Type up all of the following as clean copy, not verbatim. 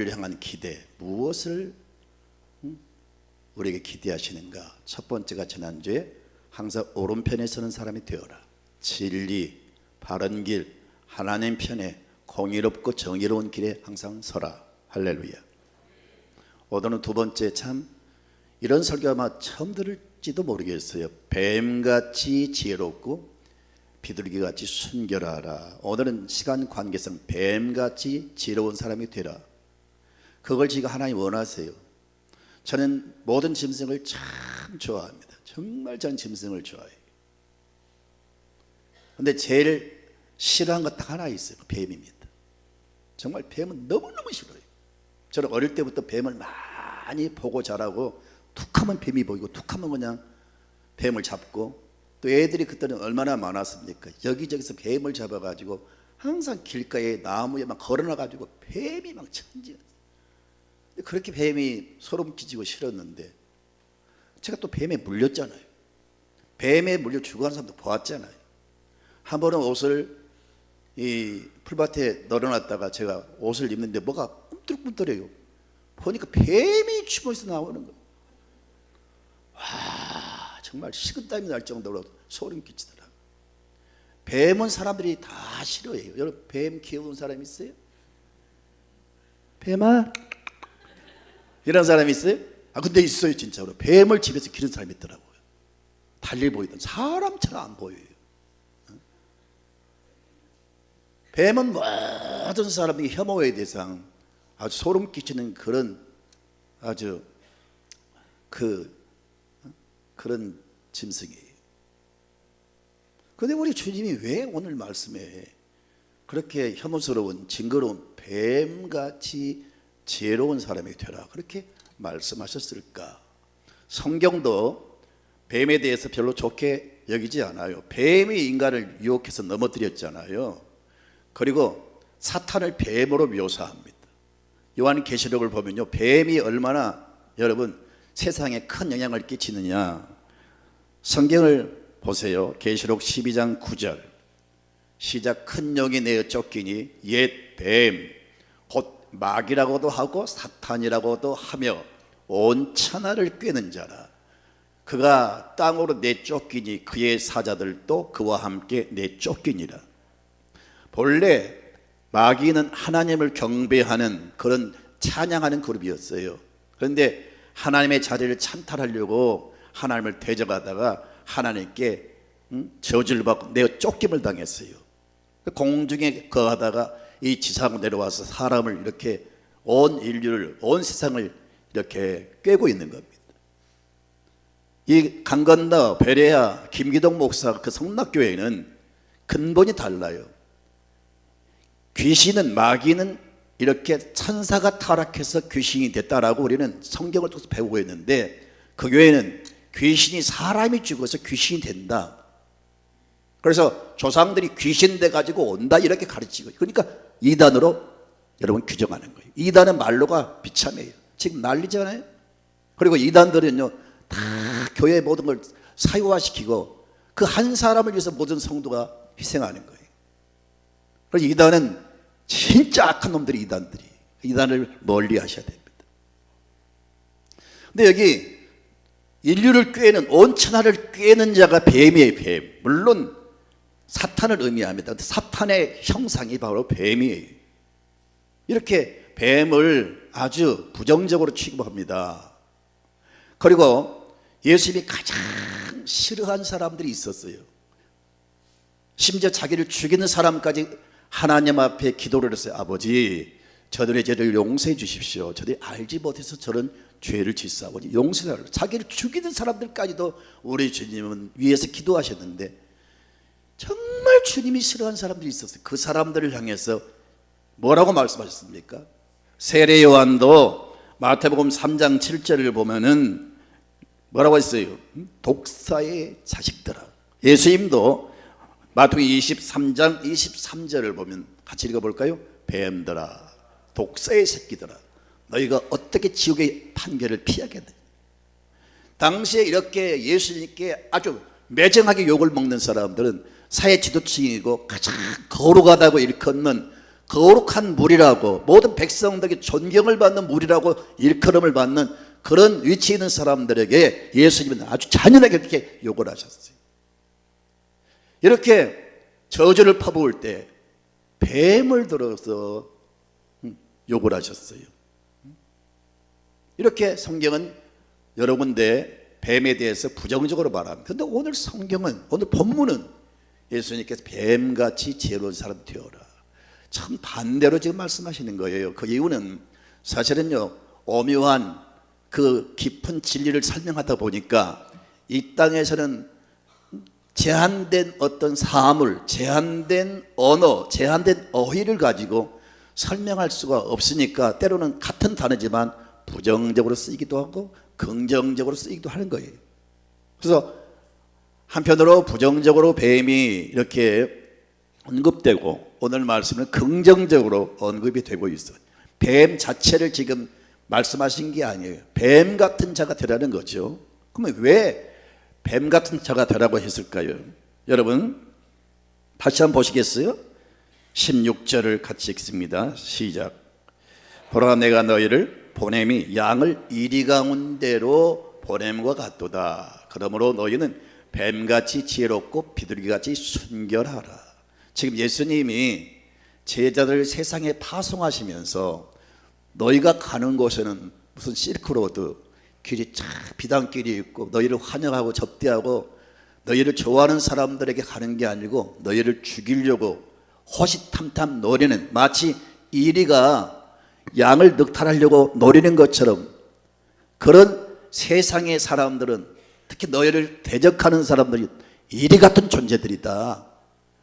향한 기대, 무엇을 우리에게 기대하시는가? 첫 번째가 지난주에 항상 오른편에 서는 사람이 되어라. 진리, 바른 길, 하나님 편에 공의롭고 정의로운 길에 항상 서라. 할렐루야. 오늘은 두 번째, 참 이런 설교 아마 처음 들을지도 모르겠어요. 뱀같이 지혜롭고 비둘기같이 순결하라. 오늘은 시간 관계상 뱀같이 지혜로운 사람이 되라. 그걸 지금 하나님 원하세요. 저는 모든 짐승을 참 좋아합니다. 정말 전 짐승을 좋아해요. 근데 제일 싫어하는 것 딱 하나 있어요. 뱀입니다. 정말 뱀은 너무너무 싫어요. 저는 어릴 때부터 뱀을 많이 보고 자라고, 툭하면 뱀이 보이고 툭하면 그냥 뱀을 잡고, 또 애들이 그때는 얼마나 많았습니까? 여기저기서 뱀을 잡아가지고 항상 길가에 나무에 막 걸어놔가지고 뱀이 막 천지였어요. 그렇게 뱀이 소름 끼치고 싫었는데, 제가 또 뱀에 물렸잖아요. 뱀에 물려 죽어가는 사람도 보았잖아요. 한 번은 옷을 이 풀밭에 널어놨다가 제가 옷을 입는데 뭐가 꿈틀꿈틀해요. 보니까 뱀이 춤에서 나오는 거예요. 와, 정말 식은땀이 날 정도로 소름 끼치더라고요. 뱀은 사람들이 다 싫어해요. 여러분, 뱀 키우는 사람 있어요? 뱀아, 이런 사람이 있어요? 근데 있어요. 진짜로 뱀을 집에서 기르는 사람이 있더라고요. 달리 보이던 사람처럼 안 보여요. 뱀은 모든 사람이 혐오의 대상, 아주 소름 끼치는 그런 아주 그런 짐승이에요. 그런데 우리 주님이 왜 오늘 말씀에 그렇게 혐오스러운 징그러운 뱀같이 지혜로운 사람이 되라 그렇게 말씀하셨을까? 성경도 뱀에 대해서 별로 좋게 여기지 않아요. 뱀이 인간을 유혹해서 넘어뜨렸잖아요. 그리고 사탄을 뱀으로 묘사합니다. 요한계시록을 보면요, 뱀이 얼마나 여러분 세상에 큰 영향을 끼치느냐. 성경을 보세요. 계시록 12장 9절 시작. 큰 영이 내어 쫓기니 옛 뱀 곧 마귀라고도 하고 사탄이라고도 하며 온 천하를 꿰는 자라. 그가 땅으로 내쫓기니 그의 사자들도 그와 함께 내쫓기니라. 본래 마귀는 하나님을 경배하는 그런 찬양하는 그룹이었어요. 그런데 하나님의 자리를 찬탈하려고 하나님을 대적하다가 하나님께 저주를 받고 내쫓김을 당했어요. 공중에 거하다가 이 지상으로 내려와서 사람을 이렇게 온 인류를, 온 세상을 이렇게 꿰고 있는 겁니다. 이 강 건너 베레아 김기동 목사 그 성락교회는 근본이 달라요. 귀신은, 마귀는 이렇게 천사가 타락해서 귀신이 됐다라고 우리는 성경을 통해서 배우고 있는데, 그 교회는 귀신이 사람이 죽어서 귀신이 된다. 그래서 조상들이 귀신 돼가지고 온다 이렇게 가르치고, 그러니까 이단으로 여러분 규정하는 거예요. 이단은 말로가 비참해요. 지금 난리잖아요. 그리고 이단들은요 다 교회의 모든 걸 사유화시키고 그 한 사람을 위해서 모든 성도가 희생하는 거예요. 그래서 이단은 진짜 악한 놈들이 이단들이, 이단을 멀리 하셔야 됩니다. 근데 여기 인류를 꿰는, 온 천하를 꿰는 자가 뱀이에요. 뱀. 물론 사탄을 의미합니다. 사탄의 형상이 바로 뱀이에요. 이렇게 뱀을 아주 부정적으로 취급합니다. 그리고 예수님이 가장 싫어한 사람들이 있었어요. 심지어 자기를 죽이는 사람까지 하나님 앞에 기도를 했어요. 아버지, 저들의 죄를 용서해 주십시오. 저들이 알지 못해서 저런 죄를 짓사오니 용서해 달라고. 자기를 죽이는 사람들까지도 우리 주님은 위에서 기도하셨는데, 정말 주님이 싫어하는 사람들이 있었어요. 그 사람들을 향해서 뭐라고 말씀하셨습니까? 세례 요한도 마태복음 3장 7절을 보면은 뭐라고 했어요? 독사의 자식들아. 예수님도 마태복음 23장 23절을 보면 같이 읽어볼까요? 뱀들아, 독사의 새끼들아, 너희가 어떻게 지옥의 판결을 피하게 돼? 당시에 이렇게 예수님께 아주 매정하게 욕을 먹는 사람들은 사회 지도층이고 가장 거룩하다고 일컫는 거룩한 물이라고, 모든 백성들에게 존경을 받는 물이라고 일컬음을 받는 그런 위치에 있는 사람들에게 예수님은 아주 잔인하게 그렇게 욕을 하셨어요. 이렇게 저주를 퍼부을 때 뱀을 들어서 욕을 하셨어요. 이렇게 성경은 여러 군데 뱀에 대해서 부정적으로 말합니다. 그런데 오늘 성경은, 오늘 본문은 예수님께서 뱀같이 지혜로운 사람 되어라, 참 반대로 지금 말씀하시는 거예요. 그 이유는 사실은요, 오묘한 그 깊은 진리를 설명하다 보니까 이 땅에서는 제한된 어떤 사물, 제한된 언어, 제한된 어휘를 가지고 설명할 수가 없으니까 때로는 같은 단어지만 부정적으로 쓰이기도 하고 긍정적으로 쓰이기도 하는 거예요. 그래서 한편으로 부정적으로 뱀이 이렇게 언급되고 오늘 말씀은 긍정적으로 언급이 되고 있어요. 뱀 자체를 지금 말씀하신 게 아니에요. 뱀 같은 자가 되라는 거죠. 그러면 왜 뱀 같은 자가 되라고 했을까요? 여러분 다시 한번 보시겠어요? 16절을 같이 읽습니다. 시작. 보라, 내가 너희를 보냄이 양을 이리 가운데로 보냄과 같도다. 그러므로 너희는 뱀같이 지혜롭고 비둘기같이 순결하라. 지금 예수님이 제자들을 세상에 파송하시면서 너희가 가는 곳에는 무슨 실크로드, 길이 쫙 비단길이 있고 너희를 환영하고 접대하고 너희를 좋아하는 사람들에게 가는 게 아니고 너희를 죽이려고 호시탐탐 노리는, 마치 이리가 양을 늑탈하려고 노리는 것처럼 그런 세상의 사람들은, 특히 너희를 대적하는 사람들이 이리 같은 존재들이다.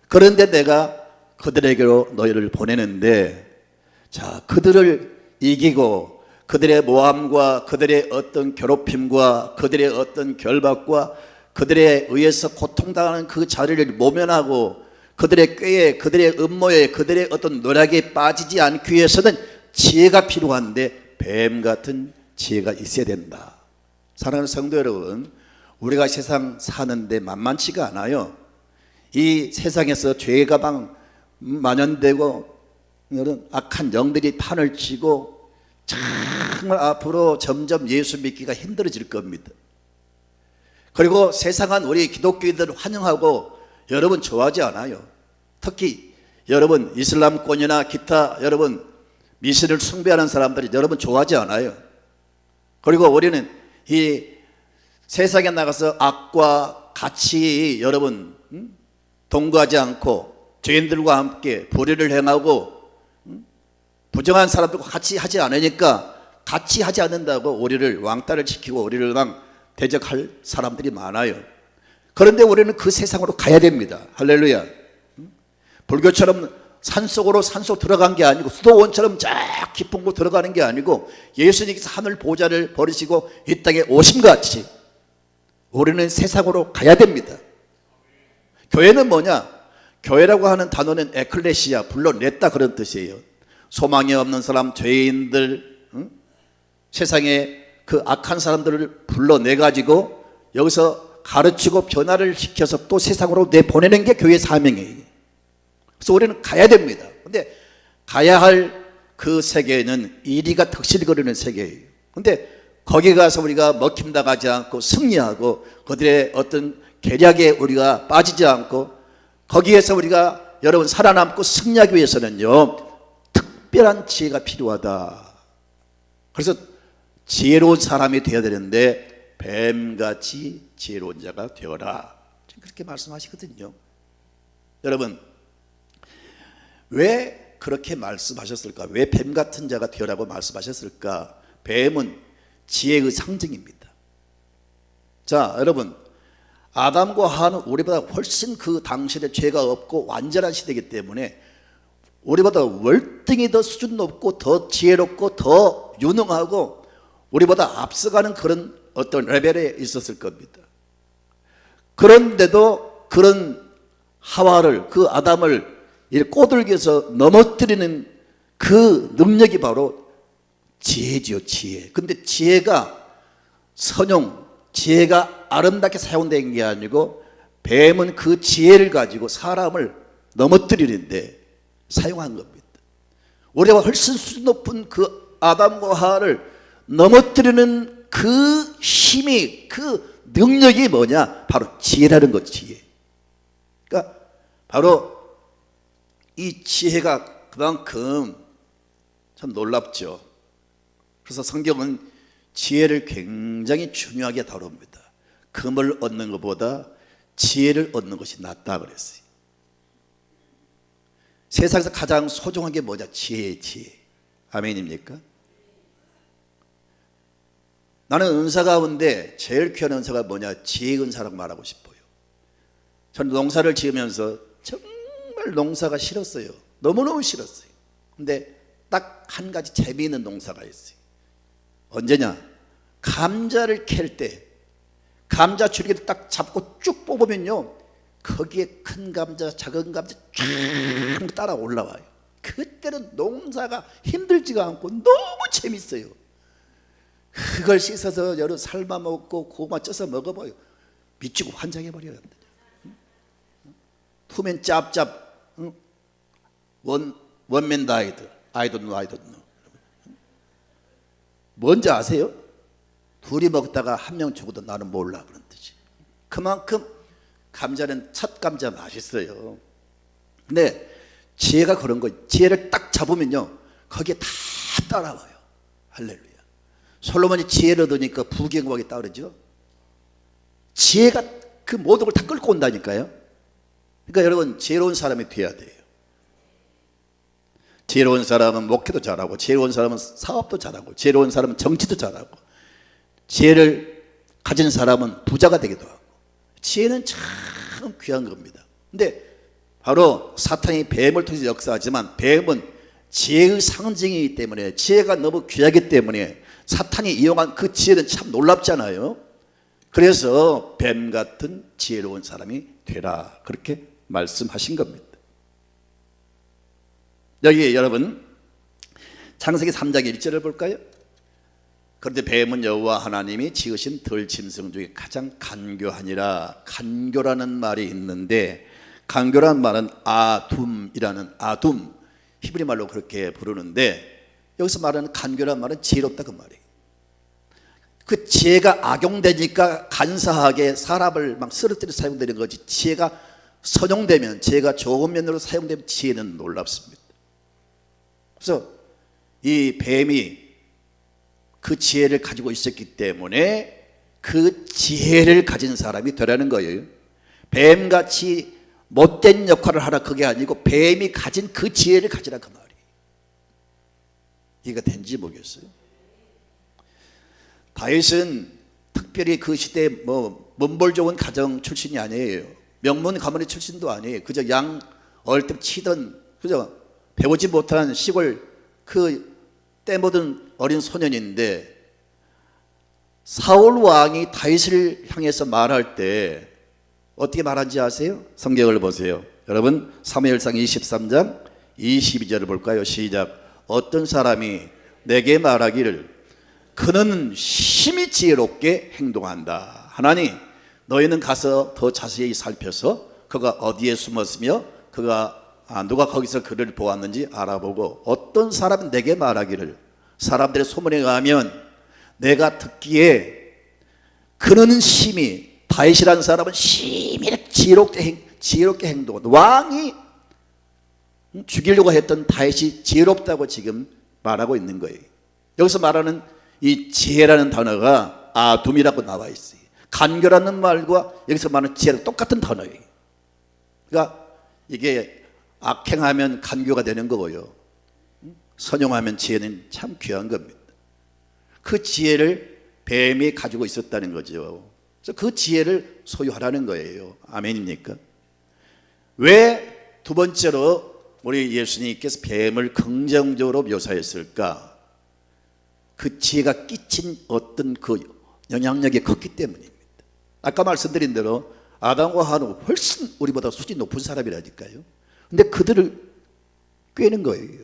그런데 내가 그들에게로 너희를 보내는데, 자, 그들을 이기고 그들의 모함과 그들의 어떤 괴롭힘과 그들의 어떤 결박과 그들에 의해서 고통당하는 그 자리를 모면하고 그들의 꾀에, 그들의 음모에, 그들의 어떤 노략에 빠지지 않기 위해서는 지혜가 필요한데 뱀 같은 지혜가 있어야 된다. 사랑하는 성도 여러분, 우리가 세상 사는데 만만치가 않아요. 이 세상에서 죄가 만연되고 이런 악한 영들이 판을 치고 정말 앞으로 점점 예수 믿기가 힘들어질 겁니다. 그리고 세상은 우리 기독교인들을 환영하고 여러분 좋아하지 않아요. 특히 여러분 이슬람권이나 기타 여러분 미신을 숭배하는 사람들이 여러분 좋아하지 않아요. 그리고 우리는 이 세상에 나가서 악과 같이 여러분 동거하지 않고 죄인들과 함께 불의를 행하고 부정한 사람들과 같이 하지 않으니까 같이 하지 않는다고 우리를 왕따를 시키고 우리를 막 대적할 사람들이 많아요. 그런데 우리는 그 세상으로 가야 됩니다. 할렐루야. 불교처럼 산속으로 산속 들어간 게 아니고 수도원처럼 쫙 깊은 곳 들어가는 게 아니고 예수님께서 하늘 보좌를 버리시고 이 땅에 오심같이 우리는 세상으로 가야 됩니다. 교회는 뭐냐? 교회라고 하는 단어는 에클레시아, 불러냈다 그런 뜻이에요. 소망이 없는 사람, 죄인들, 세상에 그 악한 사람들을 불러내가지고 여기서 가르치고 변화를 시켜서 또 세상으로 내보내는 게 교회의 사명이에요. 그래서 우리는 가야 됩니다. 근데 가야 할 그 세계는 이리가 덕실거리는 세계예요. 근데 거기 가서 우리가 먹힘당하지 않고 승리하고 그들의 어떤 계략에 우리가 빠지지 않고 거기에서 우리가 여러분 살아남고 승리하기 위해서는요, 특별한 지혜가 필요하다. 그래서 지혜로운 사람이 되어야 되는데 뱀같이 지혜로운 자가 되어라, 그렇게 말씀하시거든요. 여러분 왜 그렇게 말씀하셨을까? 왜 뱀같은 자가 되어라고 말씀하셨을까? 뱀은 지혜의 상징입니다. 자, 여러분 아담과 하와는 우리보다 훨씬 그 당시에 죄가 없고 완전한 시대이기 때문에 우리보다 월등히 더 수준 높고 더 지혜롭고 더 유능하고 우리보다 앞서가는 그런 어떤 레벨에 있었을 겁니다. 그런데도 그런 하와를, 그 아담을 꼬들겨서 넘어뜨리는 그 능력이 바로 지혜지요, 지혜. 근데 지혜가 선용, 지혜가 아름답게 사용된 게 아니고 뱀은 그 지혜를 가지고 사람을 넘어뜨리는데 사용한 겁니다. 우리와 훨씬 수준 높은 그 아담과 하와를 넘어뜨리는 그 힘이, 그 능력이 뭐냐? 바로 지혜라는 것, 지혜. 그러니까 바로 이 지혜가 그만큼 참 놀랍죠. 그래서 성경은 지혜를 굉장히 중요하게 다룹니다. 금을 얻는 것보다 지혜를 얻는 것이 낫다 그랬어요. 세상에서 가장 소중한 게 뭐냐? 지혜예요, 지혜. 아멘입니까? 나는 은사 가운데 제일 귀한 은사가 뭐냐? 지혜 은사라고 말하고 싶어요. 저는 농사를 지으면서 정말 농사가 싫었어요. 너무너무 싫었어요. 근데 딱 한 가지 재미있는 농사가 있어요. 언제냐? 감자를 캘 때 감자 줄기를 딱 잡고 쭉 뽑으면요, 거기에 큰 감자, 작은 감자 쫙 따라 올라와요. 그때는 농사가 힘들지가 않고 너무 재밌어요. 그걸 씻어서 여러 삶아 먹고 고구마 쪄서 먹어봐요. 미치고 환장해버려요. 투맨 짭짭, 원맨 다이드, I don't know. 뭔지 아세요? 둘이 먹다가 한 명 죽어도 나는 몰라, 그런 뜻이. 그만큼 감자는 첫 감자 맛있어요. 근데 지혜가 그런 거예요. 지혜를 딱 잡으면요, 거기에 다 따라와요. 할렐루야. 솔로몬이 지혜를 얻으니까 부귀영박이 따르죠. 지혜가 그 모든 걸 다 끌고 온다니까요. 그러니까 여러분, 지혜로운 사람이 돼야 돼요. 지혜로운 사람은 목회도 잘하고, 지혜로운 사람은 사업도 잘하고, 지혜로운 사람은 정치도 잘하고, 지혜를 가진 사람은 부자가 되기도 하고. 지혜는 참 귀한 겁니다. 근데 바로 사탄이 뱀을 통해서 역사하지만, 뱀은 지혜의 상징이기 때문에, 지혜가 너무 귀하기 때문에 사탄이 이용한 그 지혜는 참 놀랍잖아요. 그래서 뱀 같은 지혜로운 사람이 되라, 그렇게 말씀하신 겁니다. 여기 여러분 창세기 3장 1절을 볼까요? 그런데 뱀은 여호와 하나님이 지으신 들짐승 중에 가장 간교하니라. 간교라는 말이 있는데, 간교라는 말은 아둠이라는, 아둠, 히브리 말로 그렇게 부르는데, 여기서 말하는 간교라는 말은 지혜롭다, 그 말이에요. 그 지혜가 악용되니까 간사하게 사람을 막 쓰러뜨려 사용되는 거지, 지혜가 선용되면, 지혜가 좋은 면으로 사용되면 지혜는 놀랍습니다. 그래서 이 뱀이 그 지혜를 가지고 있었기 때문에 그 지혜를 가진 사람이 되라는 거예요. 뱀같이 못된 역할을 하라, 그게 아니고 뱀이 가진 그 지혜를 가지라, 그 말이에요. 이해가 된지 모르겠어요. 다윗은 특별히 그 시대에 문벌 좋은 가정 출신이 아니에요. 명문 가문의 출신도 아니에요. 그저 양 어릴 때 치던, 그저 배우지 못한 시골 그 때묻은 어린 소년인데, 사울 왕이 다윗을 향해서 말할 때 어떻게 말한지 아세요? 성경을 보세요. 여러분, 사무엘상 23장 22절을 볼까요? 시작. 어떤 사람이 내게 말하기를 그는 심히 지혜롭게 행동한다 하나니, 너희는 가서 더 자세히 살펴서 그가 어디에 숨었으며 누가 거기서 그를 보았는지 알아보고, 어떤 사람은 내게 말하기를, 사람들의 소문에 의하면 내가 듣기에 그는 심히, 다윗이라는 사람은 심히 지혜롭게 행동한, 왕이 죽이려고 했던 다윗이 지혜롭다고 지금 말하고 있는 거예요. 여기서 말하는 이 지혜라는 단어가 아둠이라고 나와 있어요. 간교라는 말과 여기서 말하는 지혜랑 똑같은 단어예요. 그러니까 이게 악행하면 간교가 되는 거고요, 선용하면 지혜는 참 귀한 겁니다. 그 지혜를 뱀이 가지고 있었다는 거죠. 그래서 그 지혜를 소유하라는 거예요. 아멘입니까? 왜 두 번째로 우리 예수님께서 뱀을 긍정적으로 묘사했을까? 그 지혜가 끼친 어떤 그 영향력이 컸기 때문입니다. 아까 말씀드린 대로 아담과 하와는 훨씬 우리보다 수준이 높은 사람이라니까요. 근데 그들을 꿰는 거예요.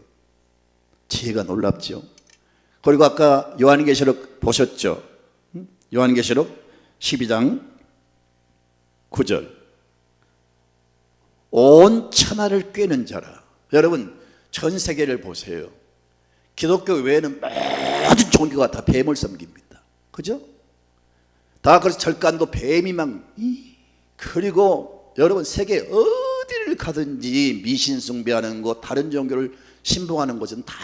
지혜가 놀랍죠. 그리고 아까 요한계시록 보셨죠? 요한계시록 12장 9절. 온 천하를 꿰는 자라. 여러분, 전 세계를 보세요. 기독교 외에는 모든 종교가 다 뱀을 섬깁니다. 그죠? 다 그래서 절간도 뱀이 막, 그리고 여러분 세계 어디를 가든지 미신 숭배하는 곳, 다른 종교를 신봉하는 곳은 다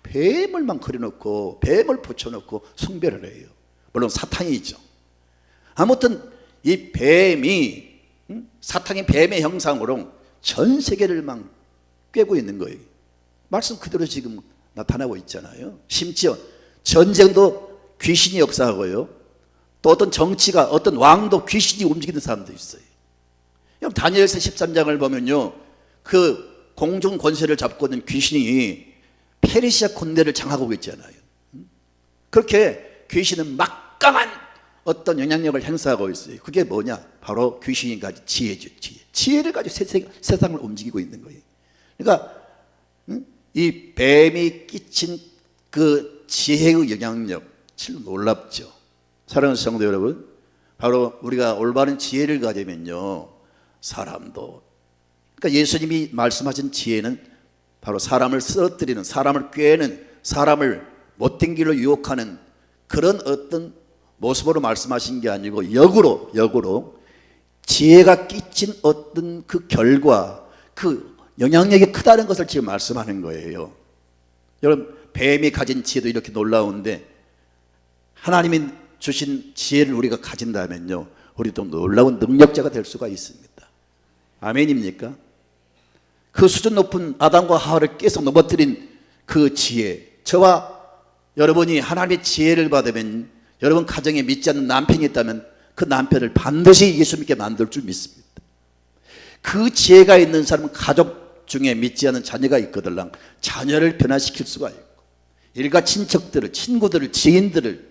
뱀을만 그려놓고 뱀을 붙여놓고 숭배를 해요. 물론 사탄이죠. 아무튼 이 뱀이, 사탄이 뱀의 형상으로 전 세계를 막 꿰고 있는 거예요. 말씀 그대로 지금 나타나고 있잖아요. 심지어 전쟁도 귀신이 역사하고요, 또 어떤 정치가, 어떤 왕도 귀신이 움직이는 사람도 있어요. 다니엘서 13장을 보면요, 그 공중 권세를 잡고 있는 귀신이 페르시아 군대를 장하고 있잖아요. 그렇게 귀신은 막강한 어떤 영향력을 행사하고 있어요. 그게 뭐냐? 바로 귀신이 가진 지혜죠. 지혜를 가지고 세상을 움직이고 있는 거예요. 그러니까 이 뱀이 끼친 그 지혜의 영향력 참 놀랍죠. 사랑하는 성도 여러분, 바로 우리가 올바른 지혜를 가지면요, 사람도, 그러니까 예수님이 말씀하신 지혜는 바로 사람을 쓰러뜨리는, 사람을 꾀는, 사람을 못된 길로 유혹하는 그런 어떤 모습으로 말씀하신 게 아니고 역으로 지혜가 끼친 어떤 그 결과, 그 영향력이 크다는 것을 지금 말씀하는 거예요. 여러분, 뱀이 가진 지혜도 이렇게 놀라운데 하나님이 주신 지혜를 우리가 가진다면요, 우리도 놀라운 능력자가 될 수가 있습니다. 아멘입니까? 그 수준 높은 아담과 하와를 계속 넘어뜨린 그 지혜, 저와 여러분이 하나님의 지혜를 받으면, 여러분 가정에 믿지 않는 남편이 있다면 그 남편을 반드시 예수 믿게 만들 줄 믿습니다. 그 지혜가 있는 사람은 가족 중에 믿지 않는 자녀가 있거들랑 자녀를 변화시킬 수가 있고, 일가 친척들을, 친구들을, 지인들을,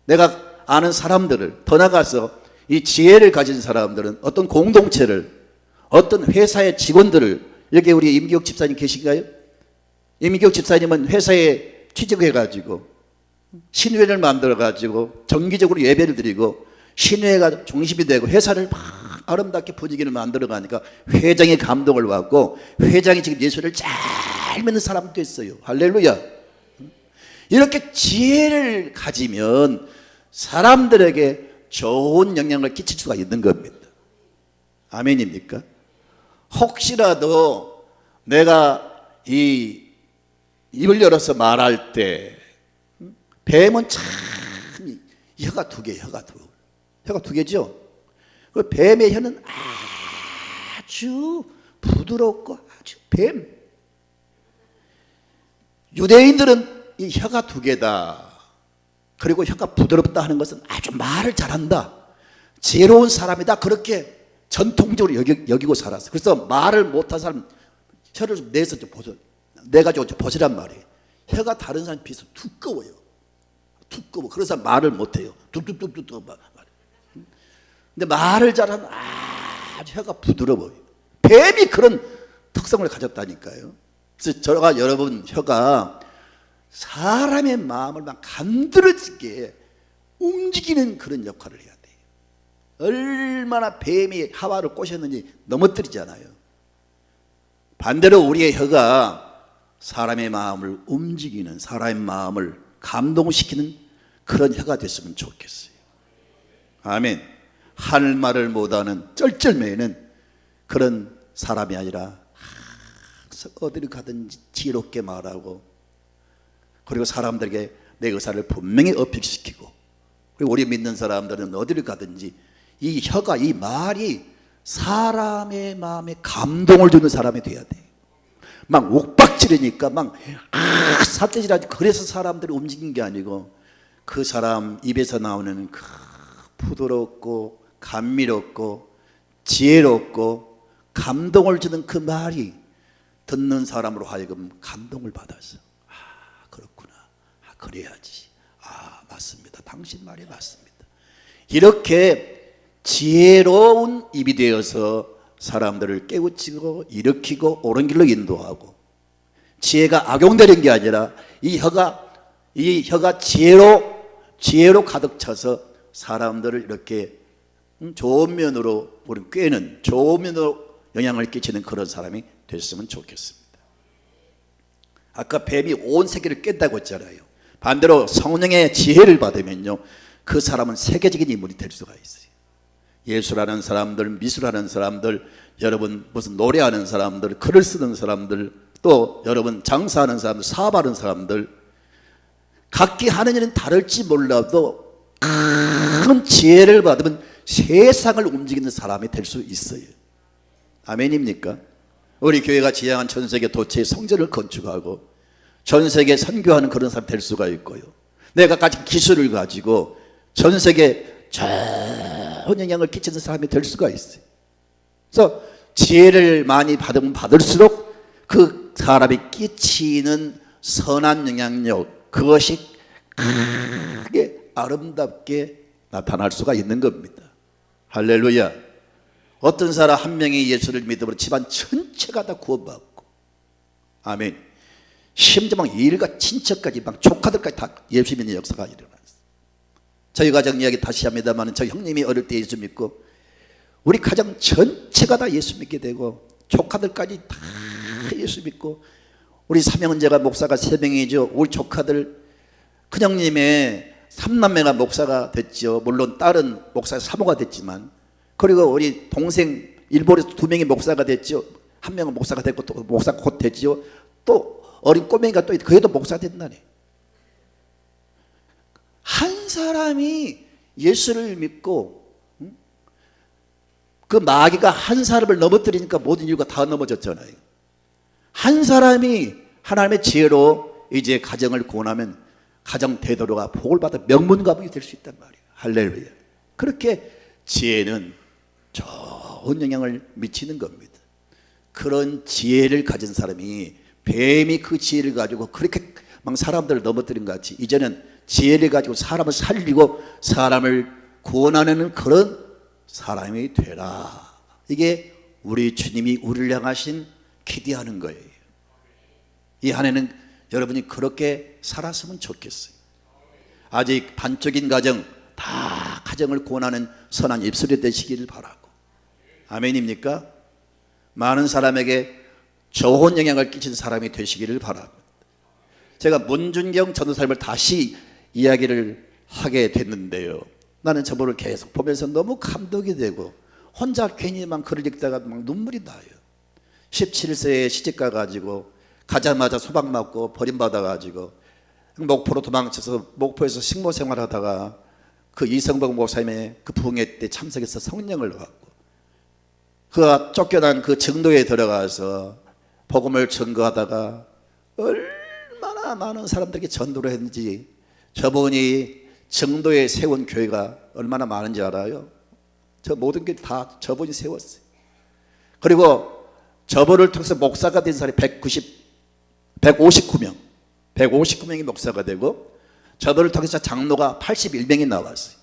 내가 아는 사람들을, 더 나가서 이 지혜를 가진 사람들은 어떤 공동체를, 어떤 회사의 직원들을, 여기 우리 임기혁 집사님 계신가요? 임기혁 집사님은 회사에 취직해가지고 신회를 만들어가지고 정기적으로 예배를 드리고 신회가 중심이 되고 회사를 막 아름답게 분위기를 만들어가니까 회장의 감동을 받고 회장이 지금 예수를 잘 믿는 사람도 됐어요. 할렐루야. 이렇게 지혜를 가지면 사람들에게 좋은 영향을 끼칠 수가 있는 겁니다. 아멘입니까? 혹시라도 내가 이 입을 열어서 말할 때, 뱀은 참 혀가 두 개, 혀가 두 개죠. 그 뱀의 혀는 아주 부드럽고 아주 뱀. 유대인들은 이 혀가 두 개다, 그리고 혀가 부드럽다 하는 것은 아주 말을 잘한다, 지혜로운 사람이다, 그렇게 전통적으로 여기고 살았어요. 그래서 말을 못한 사람 혀를 좀 내서 좀 내가지고 좀 보시란 말이에요. 혀가 다른 사람 비해서 두꺼워요. 그래서 말을 못해요. 뚝뚝뚝뚝 말해. 근데 말을 잘하면 아주 혀가 부드러워요. 뱀이 그런 특성을 가졌다니까요. 그래서 저가 여러분 혀가 사람의 마음을 막 간드러지게 움직이는 그런 역할을 해야 돼요. 얼마나 뱀이 하와를 꼬셨는지 넘어뜨리잖아요. 반대로 우리의 혀가 사람의 마음을 움직이는, 사람의 마음을 감동시키는 그런 혀가 됐으면 좋겠어요. 아멘. 할 말을 못하는 쩔쩔매는 그런 사람이 아니라 어디를 가든지 지혜롭게 말하고, 그리고 사람들에게 내 의사를 분명히 어필시키고, 그리고 우리 믿는 사람들은 어디를 가든지 이 혀가, 이 말이 사람의 마음에 감동을 주는 사람이 돼야 돼. 막 옥박지르니까 막 사태질하지. 그래서 사람들이 움직인 게 아니고 그 사람 입에서 나오는 그 부드럽고 감미롭고 지혜롭고 감동을 주는 그 말이 듣는 사람으로 하여금 감동을 받아서 그렇구나, 그래야지, 맞습니다, 당신 말이 맞습니다, 이렇게 지혜로운 입이 되어서 사람들을 깨우치고 일으키고 옳은 길로 인도하고, 지혜가 악용되는 게 아니라 이 혀가 지혜로 가득 차서 사람들을 이렇게 좋은 면으로 우리 꿰는, 좋은 면으로 영향을 끼치는 그런 사람이 됐으면 좋겠습니다. 아까 뱀이 온 세계를 깬다고 했잖아요. 반대로 성령의 지혜를 받으면요, 그 사람은 세계적인 인물이 될 수가 있어요. 예술하는 사람들, 미술하는 사람들, 여러분 무슨 노래하는 사람들, 글을 쓰는 사람들, 또 여러분 장사하는 사람들, 사업하는 사람들, 각기 하는 일은 다를지 몰라도 큰 지혜를 받으면 세상을 움직이는 사람이 될 수 있어요. 아멘입니까? 우리 교회가 지향한 전 세계 도처의 성전을 건축하고 전 세계 선교하는 그런 사람이 될 수가 있고요, 내가 가진 기술을 가지고 전 세계 좋은 영향을 끼치는 사람이 될 수가 있어요. 그래서 지혜를 많이 받으면 받을수록 그 사람이 끼치는 선한 영향력, 그것이 크게 아름답게 나타날 수가 있는 겁니다. 할렐루야. 어떤 사람 한 명이 예수를 믿음으로 집안 전체가 다 구원받고, 아멘. 심지어 막 일가 친척까지 막 조카들까지 다 예수 믿는 역사가 일어났어요. 저희 가정 이야기 다시 합니다만, 저 형님이 어릴 때 예수 믿고 우리 가정 전체가 다 예수 믿게 되고 조카들까지 다 예수 믿고, 우리 삼형제가 목사가 3명이죠. 우리 조카들 큰형님의 3남매가 목사가 됐죠. 물론 딸은 목사 사모가 됐지만, 그리고 우리 동생 일본에서 2명이 목사가 됐죠. 한 명은 목사가 됐고 또 목사 곧 됐죠. 또 어린 꼬맹이가 또 그애도 목사 된다네. 한 사람이 예수를 믿고 그 마귀가 한 사람을 넘어뜨리니까 모든 인류가 다 넘어졌잖아요. 한 사람이 하나님의 지혜로 이제 가정을 구원하면 가정 대도로가 복을 받아 명문가복이 될 수 있단 말이에요. 할렐루야. 그렇게 지혜는 좋은 영향을 미치는 겁니다. 그런 지혜를 가진 사람이, 뱀이 그 지혜를 가지고 그렇게 막 사람들을 넘어뜨린 것 같이, 이제는 지혜를 가지고 사람을 살리고 사람을 구원하는 그런 사람이 되라. 이게 우리 주님이 우리를 향하신 기대하는 거예요. 이 한 해는 여러분이 그렇게 살았으면 좋겠어요. 아직 반쪽인 가정, 다 가정을 구원하는 선한 입술이 되시기를 바라고. 아멘입니까? 많은 사람에게 좋은 영향을 끼친 사람이 되시기를 바랍니다. 제가 문준경 전도사님을 다시 이야기를 하게 됐는데요, 나는 저분을 계속 보면서 너무 감동이 되고 혼자 괜히 막 글을 읽다가 막 눈물이 나요. 17세에 시집가 가지고 가자마자 소박 맞고 버림받아가지고 목포로 도망쳐서 목포에서 식모 생활하다가 그 이성복 목사님의 그 부흥회 때 참석해서 성령을 받고, 그가 쫓겨난 그 정도에 들어가서 복음을 전거하다가 얼마나 많은 사람들에게 전도를 했는지, 저분이 정도에 세운 교회가 얼마나 많은지 알아요? 저 모든 게 다 저분이 세웠어요. 그리고 저분을 통해서 목사가 된 사람이 159명이 목사가 되고, 저분을 통해서 장로가 81명이 나왔어요.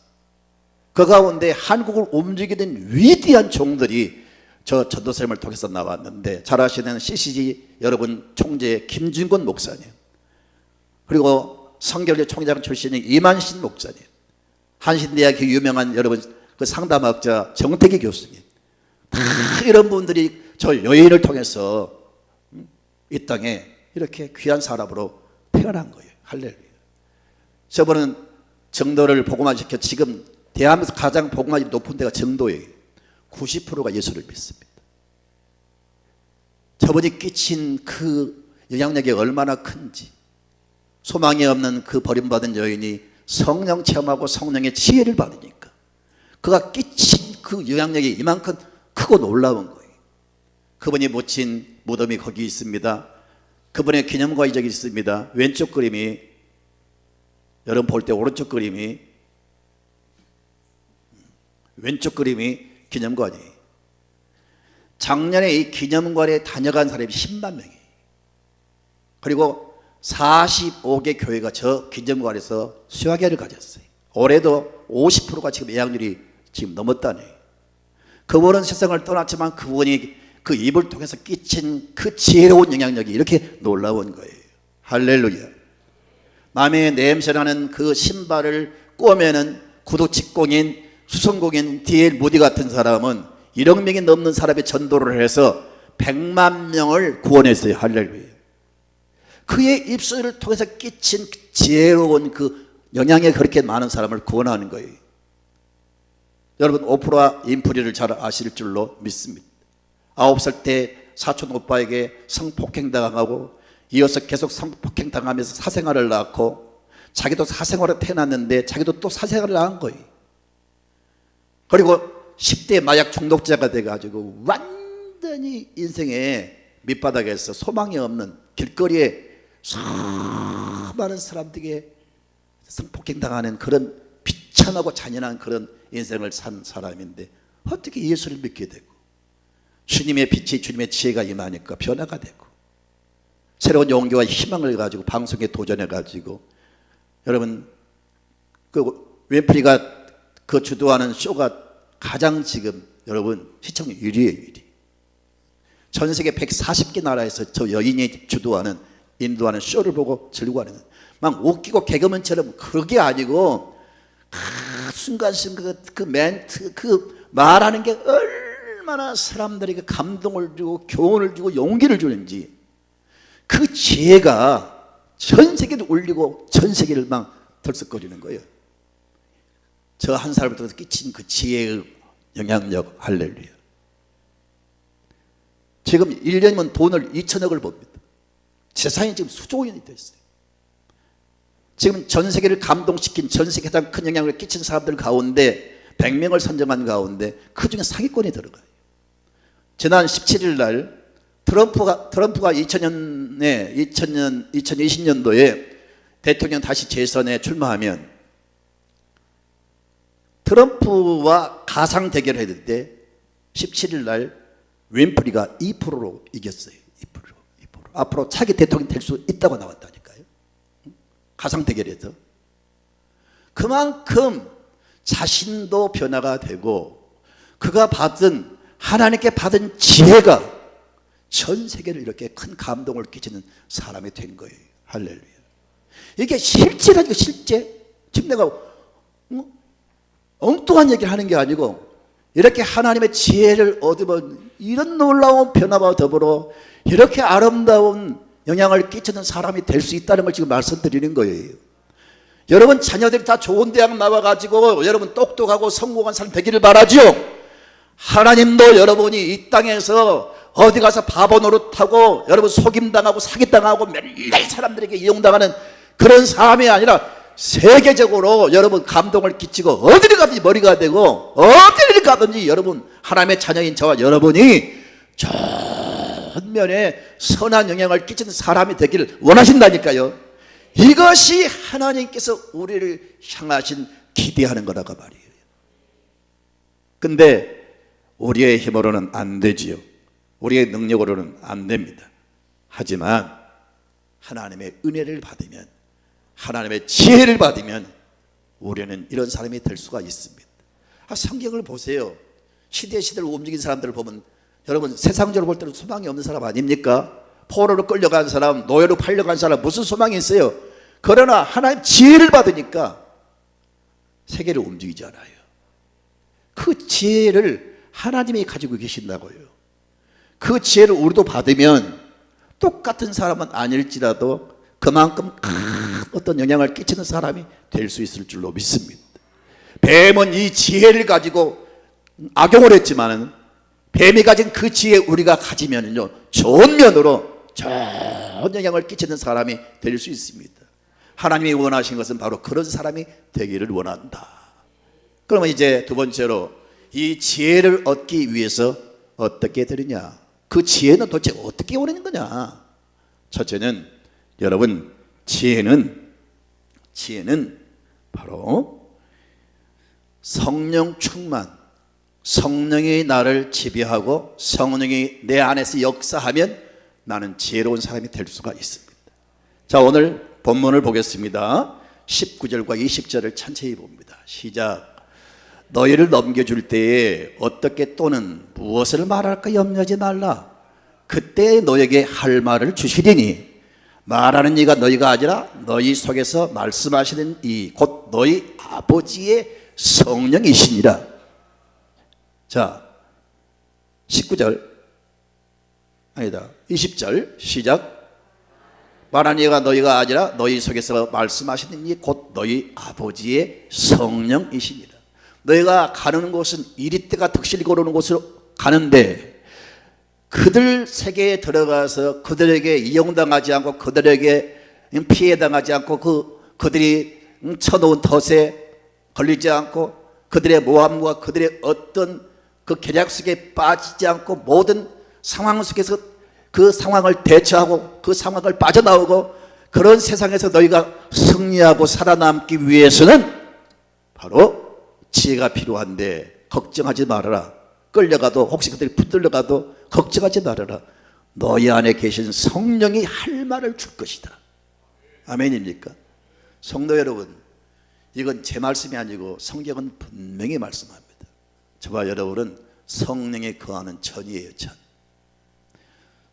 그 가운데 한국을 움직이는 위대한 종들이 저 전도사님을 통해서 나왔는데, 잘 아시는 CCG 여러분 총재 김준권 목사님, 그리고 성결교 총장 출신인 이만신 목사님, 한신대학교 유명한 여러분 그 상담학자 정태기 교수님, 다 이런 분들이 저 여인을 통해서 이 땅에 이렇게 귀한 사람으로 태어난 거예요. 할렐루야. 저분은 정도를 복음화시켜 지금 대한민국에서 가장 복음화율이 높은 데가 정도예요. 90%가 예수를 믿습니다. 저분이 끼친 그 영향력이 얼마나 큰지, 소망이 없는 그 버림받은 여인이 성령 체험하고 성령의 지혜를 받으니까 그가 끼친 그 영향력이 이만큼 크고 놀라운 거예요. 그분이 묻힌 무덤이 거기 있습니다. 그분의 기념관이 저기 있습니다. 왼쪽 그림이, 여러분 볼 때 오른쪽 그림이, 왼쪽 그림이 기념관이에요. 작년에 이 기념관에 다녀간 사람이 10만 명이에요. 그리고 45개 교회가 저 기념관에서 수화계를 가졌어요. 올해도 50%가 지금 예약률이 지금 넘었다네요. 그분은 세상을 떠났지만 그분이 그 입을 통해서 끼친 그 지혜로운 영향력이 이렇게 놀라운 거예요. 할렐루야. 남의 냄새나는 그 신발을 꼬매는 구두 직공인, 수성공인 D.L. 무디 같은 사람은 1억 명이 넘는 사람의 전도를 해서 100만 명을 구원했어요. 할렐루야. 그의 입술을 통해서 끼친 지혜로운 그 영향이 그렇게 많은 사람을 구원하는 거예요. 여러분, 오프라 윈프리를 잘 아실 줄로 믿습니다. 9살 때 사촌 오빠에게 성폭행 당하고 이어서 계속 성폭행 당하면서 사생활을 낳고 자기도 사생활에 태어났는데 자기도 또 사생활을 낳은 거예요. 그리고 10대 마약 중독자가 돼가지고 완전히 인생의 밑바닥에서 소망이 없는 길거리에 수많은 사람들에게 성폭행 당하는 그런 비참하고 잔인한 그런 인생을 산 사람인데 어떻게 예수를 믿게 되고 주님의 빛이 주님의 지혜가 임하니까 변화가 되고 새로운 용기와 희망을 가지고 방송에 도전해 가지고 여러분 그 윈프리가 그 주도하는 쇼가 가장 지금 여러분 시청률 1위예요. 1위. 전 세계 140개 나라에서 저 여인이 주도하는 인도하는 쇼를 보고 즐거워하는 막 웃기고 개그맨처럼 그게 아니고 순간순간 그 멘트 그 말하는 게 얼마나 사람들에게 감동을 주고 교훈을 주고 용기를 주는지 그 지혜가 전 세계를 울리고 전 세계를 막 들썩거리는 거예요. 저 한 사람을 통해서 끼친 그 지혜의 영향력 할렐루야. 지금 1년이면 돈을 2천억을 법니다. 재산이 지금 수조 원이 됐어요. 지금 전 세계를 감동시킨 전 세계 가장 큰 영향을 끼친 사람들 가운데 100명을 선정한 가운데 그중에 상위권이 들어가요. 지난 17일 날 트럼프가 2020년도에 대통령 다시 재선에 출마하면 트럼프와 가상 대결을 했을 때 17일 날 윈프리가 2%로 이겼어요. 2%. 앞으로 차기 대통령이 될 수 있다고 나왔다니까요. 가상 대결에서. 그만큼 자신도 변화가 되고 그가 받은 하나님께 받은 지혜가 전 세계를 이렇게 큰 감동을 끼치는 사람이 된 거예요. 할렐루야. 이게 실제라니까 실제. 지금 내가 엉뚱한 얘기를 하는 게 아니고 이렇게 하나님의 지혜를 얻으면 이런 놀라운 변화와 더불어 이렇게 아름다운 영향을 끼치는 사람이 될 수 있다는 걸 지금 말씀드리는 거예요. 여러분 자녀들이 다 좋은 대학 나와가지고 여러분 똑똑하고 성공한 사람 되기를 바라죠. 하나님도 여러분이 이 땅에서 어디 가서 바보 노릇하고 여러분 속임당하고 사기당하고 맨날 사람들에게 이용당하는 그런 사람이 아니라 세계적으로 여러분 감동을 끼치고 어디를 가든지 머리가 되고 어디를 가든지 여러분 하나님의 자녀인 저와 여러분이 전면에 선한 영향을 끼치는 사람이 되기를 원하신다니까요. 이것이 하나님께서 우리를 향하신 기대하는 거라고 말이에요. 근데 우리의 힘으로는 안 되지요. 우리의 능력으로는 안 됩니다. 하지만 하나님의 은혜를 받으면 하나님의 지혜를 받으면 우리는 이런 사람이 될 수가 있습니다. 성경을 보세요. 시대를 움직인 사람들을 보면 여러분 세상적으로 볼 때는 소망이 없는 사람 아닙니까? 포로로 끌려간 사람, 노예로 팔려간 사람 무슨 소망이 있어요? 그러나 하나님 지혜를 받으니까 세계를 움직이잖아요. 그 지혜를 하나님이 가지고 계신다고요. 그 지혜를 우리도 받으면 똑같은 사람은 아닐지라도 그만큼 큰 어떤 영향을 끼치는 사람이 될 수 있을 줄로 믿습니다. 뱀은 이 지혜를 가지고 악용을 했지만은 뱀이 가진 그 지혜 우리가 가지면은요 좋은 면으로 좋은 영향을 끼치는 사람이 될 수 있습니다. 하나님이 원하신 것은 바로 그런 사람이 되기를 원한다. 그러면 이제 두 번째로 이 지혜를 얻기 위해서 어떻게 되느냐? 그 지혜는 도대체 어떻게 오는 거냐? 첫째는 여러분 지혜는 바로 성령 충만, 성령이 나를 지배하고 성령이 내 안에서 역사하면 나는 지혜로운 사람이 될 수가 있습니다. 자, 오늘 본문을 보겠습니다. 19절과 20절을 천천히 봅니다. 시작. 너희를 넘겨줄 때에 어떻게 또는 무엇을 말할까 염려하지 말라. 그때 너에게 할 말을 주시리니 말하는 이가 너희가 아니라 너희 속에서 말씀하시는 이 곧 너희 아버지의 성령이시니라. 자, 19절 아니다 20절 시작. 말한 이가 너희가 아니라 너희 속에서 말씀하시는 이 곧 너희 아버지의 성령이시니라. 너희가 가는 곳은 이리때가 득실이 고르는 곳으로 가는데 그들 세계에 들어가서 그들에게 이용당하지 않고 그들에게 피해당하지 않고 그들이 쳐놓은 덫에 걸리지 않고 그들의 모함과 그들의 어떤 그 계략 속에 빠지지 않고 모든 상황 속에서 그 상황을 대처하고 그 상황을 빠져나오고 그런 세상에서 너희가 승리하고 살아남기 위해서는 바로 지혜가 필요한데 걱정하지 말아라. 끌려가도 혹시 그들이 붙들려가도 걱정하지 말아라. 너희 안에 계신 성령이 할 말을 줄 것이다. 아멘입니까? 성도 여러분, 이건 제 말씀이 아니고 성경은 분명히 말씀합니다. 저와 여러분은 성령에 거하는 전이에요. 전.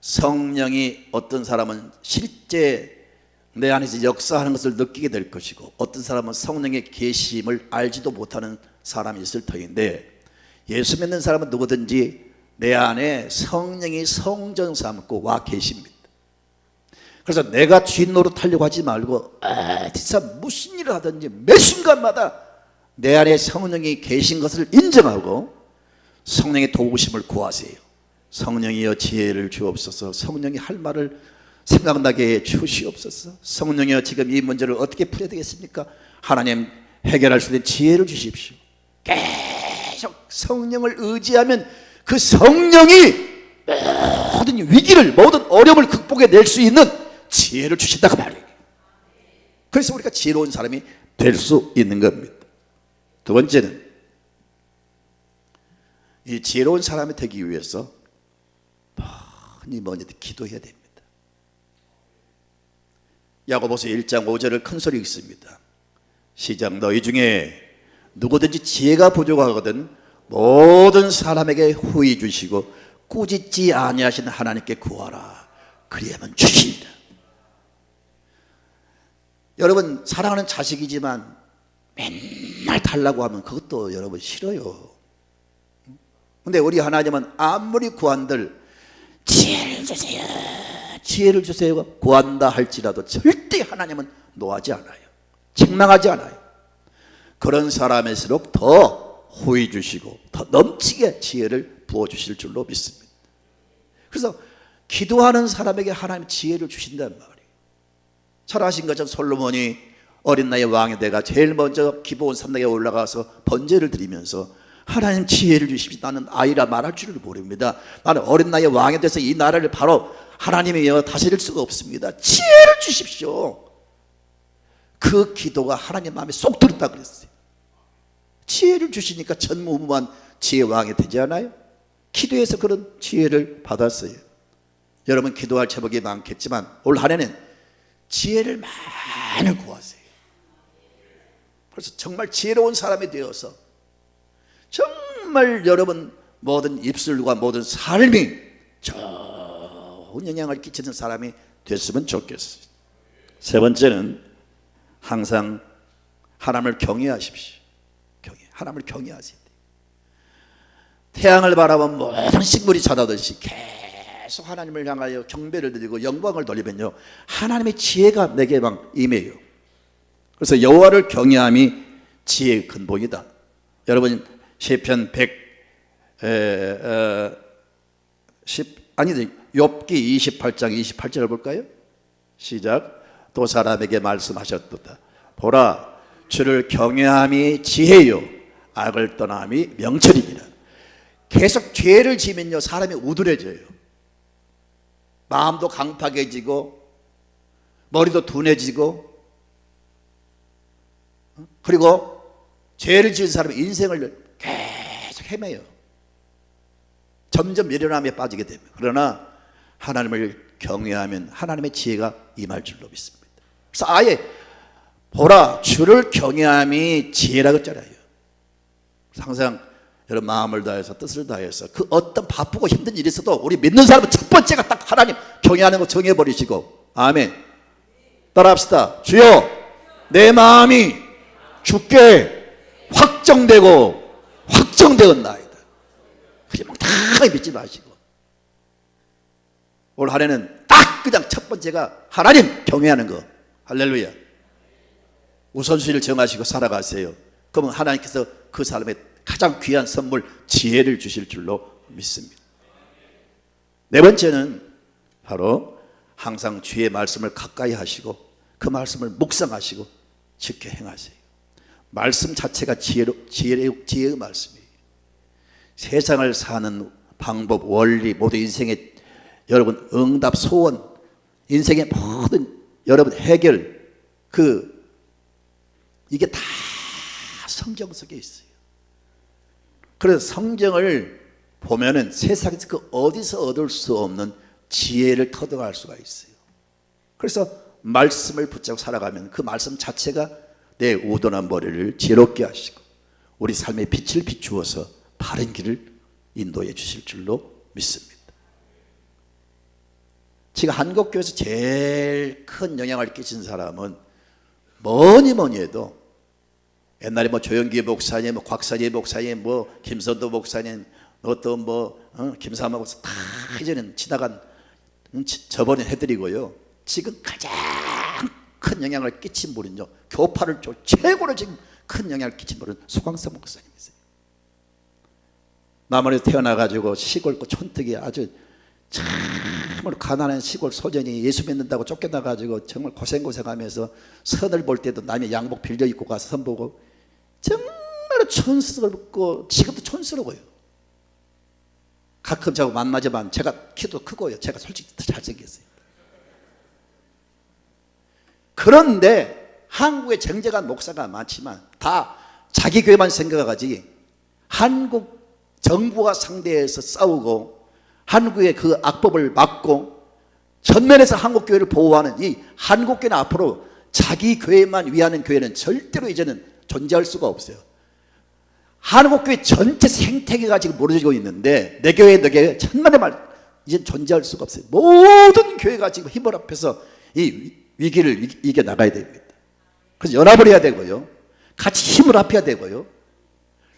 성령이 어떤 사람은 실제 내 안에서 역사하는 것을 느끼게 될 것이고 어떤 사람은 성령의 계심을 알지도 못하는 사람이 있을 터인데 예수 믿는 사람은 누구든지 내 안에 성령이 성전 삼고 와 계십니다. 그래서 내가 주인 노릇하려고 하지 말고 진짜 무슨 일을 하든지 매 순간마다 내 안에 성령이 계신 것을 인정하고 성령의 도우심을 구하세요. 성령이여 지혜를 주옵소서. 성령이 할 말을 생각나게 해 주시옵소서. 성령이여 지금 이 문제를 어떻게 풀어야 되겠습니까? 하나님 해결할 수 있는 지혜를 주십시오. 계속 성령을 의지하면 그 성령이 모든 위기를 모든 어려움을 극복해낼 수 있는 지혜를 주신다고 말이에요. 그래서 우리가 지혜로운 사람이 될 수 있는 겁니다. 두 번째는 이 지혜로운 사람이 되기 위해서 많이 먼저 기도해야 됩니다. 야고보서 1장 5절을 큰 소리 읽습니다. 시작. 너희 중에 누구든지 지혜가 부족하거든 모든 사람에게 후히 주시고 꾸짖지 아니하시는 하나님께 구하라. 그리하면 주시리라. 여러분 사랑하는 자식이지만 맨날 달라고 하면 그것도 여러분 싫어요. 근데 우리 하나님은 아무리 구한들 지혜를 주세요, 지혜를 주세요 구한다 할지라도 절대 하나님은 노하지 않아요. 책망하지 않아요. 그런 사람일수록 더 후히 주시고 더 넘치게 지혜를 부어주실 줄로 믿습니다. 그래서 기도하는 사람에게 하나님 지혜를 주신단 말이에요. 철하신 것처럼 솔로몬이 어린 나이에 왕이 돼가 제일 먼저 기브온 산당에 올라가서 번제를 드리면서 하나님 지혜를 주십시오. 나는 아이라 말할 줄을 모릅니다. 나는 어린 나이에 왕이 돼서 이 나라를 바로 하나님이여 다스릴 수가 없습니다. 지혜를 주십시오. 그 기도가 하나님 마음에 쏙 들었다 그랬어요. 지혜를 주시니까 전무후무한 지혜 왕이 되지 않아요? 기도해서 그런 지혜를 받았어요. 여러분 기도할 제목이 많겠지만 올 한 해는 지혜를 많이 구하세요. 그래서 정말 지혜로운 사람이 되어서 정말 여러분 모든 입술과 모든 삶이 좋은 영향을 끼치는 사람이 됐으면 좋겠어요. 세 번째는 항상 하나님을 경외하십시오. 하나님을 경외하세요. 태양을 바라본 모든 식물이 자라듯이 계속 하나님을 향하여 경배를 드리고 영광을 돌리면요 하나님의 지혜가 내게 막 임해요. 그래서 여호와를 경외함이 지혜의 근본이다. 여러분 시편 욥기 28장 28절을 볼까요? 시작. 또 사람에게 말씀하셨도다. 보라 주를 경외함이 지혜요 악을 떠남이 명철입니다. 계속 죄를 지면요 사람이 우둔해져요. 마음도 강팍해지고 머리도 둔해지고 그리고 죄를 지은 사람의 인생을 계속 헤매요. 점점 미련함에 빠지게 됩니다. 그러나 하나님을 경외하면 하나님의 지혜가 임할 줄로 믿습니다. 그래서 아예 보라 주를 경외함이 지혜라고 했잖아요. 항상 여러분 마음을 다해서 뜻을 다해서 그 어떤 바쁘고 힘든 일이 있어도 우리 믿는 사람은 첫 번째가 딱 하나님 경외하는 거 정해버리시고 아멘 따라합시다. 주여 내 마음이 주께 확정되었나이다. 그게 막 다 믿지 마시고 올 한 해는 딱 그냥 첫 번째가 하나님 경외하는 거. 할렐루야. 우선순위를 정하시고 살아가세요. 그러면 하나님께서 그 사람의 가장 귀한 선물 지혜를 주실 줄로 믿습니다. 네 번째는 바로 항상 주의 말씀을 가까이 하시고 그 말씀을 묵상하시고 지켜 행하세요. 말씀 자체가 지혜의 말씀이에요. 세상을 사는 방법, 원리, 모든 인생의 여러분 응답, 소원, 인생의 모든 여러분 해결, 이게 다 성경 속에 있어요. 그래서 성경을 보면은 세상에서 그 어디서 얻을 수 없는 지혜를 터득할 수가 있어요. 그래서 말씀을 붙잡고 살아가면 그 말씀 자체가 내 우둔한 머리를 지혜롭게 하시고 우리 삶의 빛을 비추어서 바른 길을 인도해 주실 줄로 믿습니다. 지금 한국교회에서 제일 큰 영향을 끼친 사람은 뭐니 해도 옛날에 뭐 조영기 목사님, 뭐 곽선희 목사님, 뭐 김선도 목사님, 어떤 김삼하 목사 다 이제는 지나간 저번에 해드리고요. 지금 가장 큰 영향을 끼친 분은요, 교파를 최고로 지금 큰 영향을 끼친 분은 소강성 목사님이세요. 남원에서 태어나가지고 시골 촌뜨기 아주 참으로 가난한 시골 소년이 예수 믿는다고 쫓겨나가지고 정말 고생하면서 선을 볼 때도 남의 양복 빌려 입고 가서 선 보고 정말로 촌스럽고 지금도 촌스러워요. 가끔 저하고 만나지만 제가 키도 크고요. 제가 솔직히 더 잘생겼어요. 그런데 한국에 정직한 목사가 많지만 다 자기 교회만 생각하지 한국 정부와 상대해서 싸우고 한국의 그 악법을 막고 전면에서 한국교회를 보호하는 이 한국교회는 앞으로 자기 교회만 위하는 교회는 절대로 이제는 존재할 수가 없어요. 한국교회 전체 생태계가 지금 무너지고 있는데 내 교회 천만의 말 이제 존재할 수가 없어요. 모든 교회가 지금 힘을 합해서 이 위기를 이겨나가야 됩니다. 그래서 연합을 해야 되고요, 같이 힘을 합해야 되고요.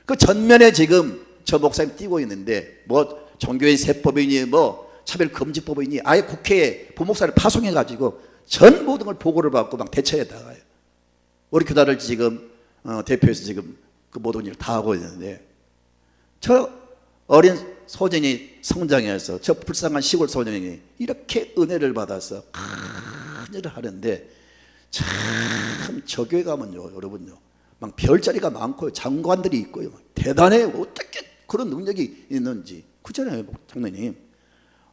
그 전면에 지금 저 목사님 뛰고 있는데 뭐 종교인 세법이니 뭐 차별금지법이니 아예 국회에 부목사를 파송해 가지고 전 모든 걸 보고를 받고 막 대처해 나가요. 우리 교단을 지금 대표해서 지금 그 모든 일을 다 하고 있는데 저 어린 소년이 성장해서 저 불쌍한 시골 소년이 이렇게 은혜를 받아서 큰 일을 하는데 참 저 교회 가면요 여러분요 막 별자리가 많고요, 장관들이 있고요, 대단해요. 어떻게 그런 능력이 있는지. 그잖아요 장로님.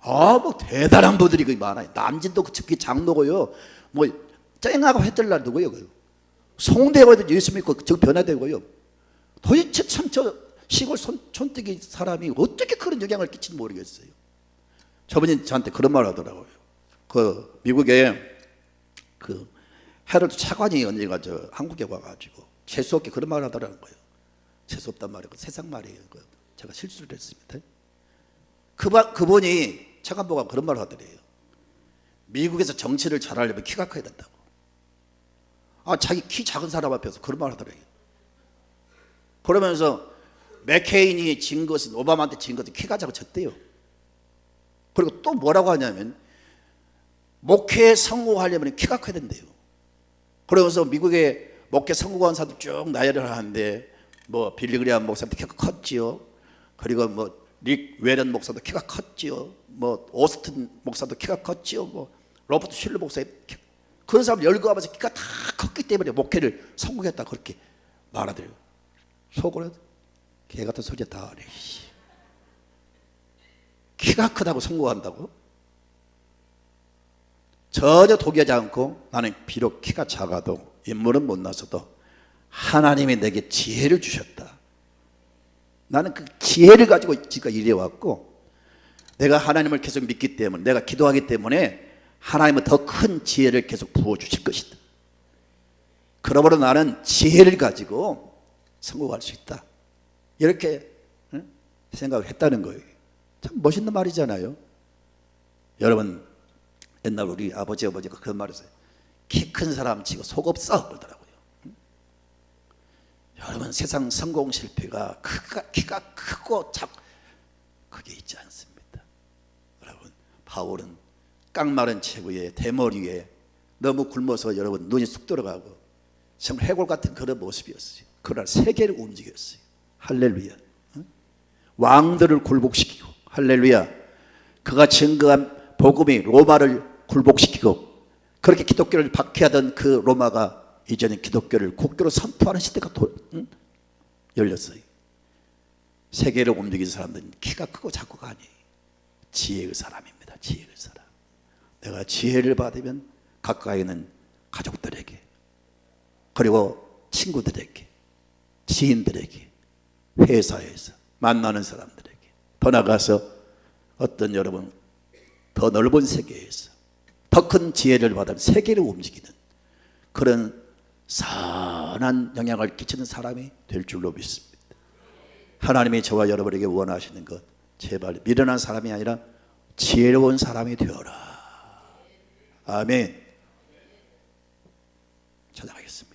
뭐 대단한 분들이 많아요. 남진도 특히 장로고요, 뭐 쨍하고 해뜰날 누구요? 송대호도 예수 믿고 저 변화되고요. 도대체 참 저 시골 촌뜨기 사람이 어떻게 그런 영향을 끼치는지 모르겠어요. 저분이 저한테 그런 말 하더라고요. 그 미국에 그 헤럴드 차관이 언니가 저 한국에 와가지고 재수없게 그런 말 하더라는 거예요. 재수없단 말이고 세상 말이에요. 제가 실수를 했습니다. 그분이 차관보가 그런 말을 하더래요. 미국에서 정치를 잘하려면 키가 커야 된다고. 자기 키 작은 사람 앞에서 그런 말을 하더래요. 그러면서 맥케인이 진 것은, 오바마한테 진 것은 키가 작아 졌대요. 그리고 또 뭐라고 하냐면 목회에 성공하려면 키가 커야 된대요. 그러면서 미국의 목회 성공한 사람들 쭉 나열을 하는데 뭐 빌리 그레이엄 목사도 키가 컸지요. 그리고 뭐 릭 웨런 목사도 키가 컸지요. 뭐 오스틴 목사도 키가 컸지요. 뭐 로버트 슐러 목사의 그런 사람 열거하면서 키가 다 컸기 때문에 목회를 성공했다 그렇게 말하더래요. 속으로 개 같은 소리 다 하네. 키가 크다고 성공한다고? 전혀 동의하지 않고 나는 비록 키가 작아도 인물은 못나서도 하나님이 내게 지혜를 주셨다. 나는 그 지혜를 가지고 지금까지 일해왔고 내가 하나님을 계속 믿기 때문에 내가 기도하기 때문에 하나님은 더 큰 지혜를 계속 부어주실 것이다. 그러므로 나는 지혜를 가지고 성공할 수 있다. 이렇게 생각을 했다는 거예요. 참 멋있는 말이잖아요. 여러분 옛날 우리 아버지 어머니가 그런 말을 했어요. 키 큰 사람 치고 속 없어 그러더라고요. 여러분 세상 성공 실패가 키가 크고 그게 있지 않습니다. 여러분 바울은 깡마른 체구에 대머리에 너무 굶어서 여러분 눈이 쑥 들어가고 정말 해골 같은 그런 모습이었어요. 그러나 세계를 움직였어요. 할렐루야. 왕들을 굴복시키고, 할렐루야, 그가 증거한 복음이 로마를 굴복시키고, 그렇게 기독교를 박해하던 그 로마가 이제는 기독교를 국교로 선포하는 시대가 열렸어요. 세계를 움직인 사람들은 키가 크고 작고가 아니에요. 지혜의 사람입니다. 지혜의 사람. 내가 지혜를 받으면 가까이 있는 가족들에게, 그리고 친구들에게, 지인들에게, 회사에서 만나는 사람들에게, 더 나가서 어떤 여러분 더 넓은 세계에서 더 큰 지혜를 받은 세계를 움직이는 그런 선한 영향을 끼치는 사람이 될 줄로 믿습니다. 하나님이 저와 여러분에게 원하시는 것, 제발 미련한 사람이 아니라 지혜로운 사람이 되어라. 아멘. 찬양하겠습니다.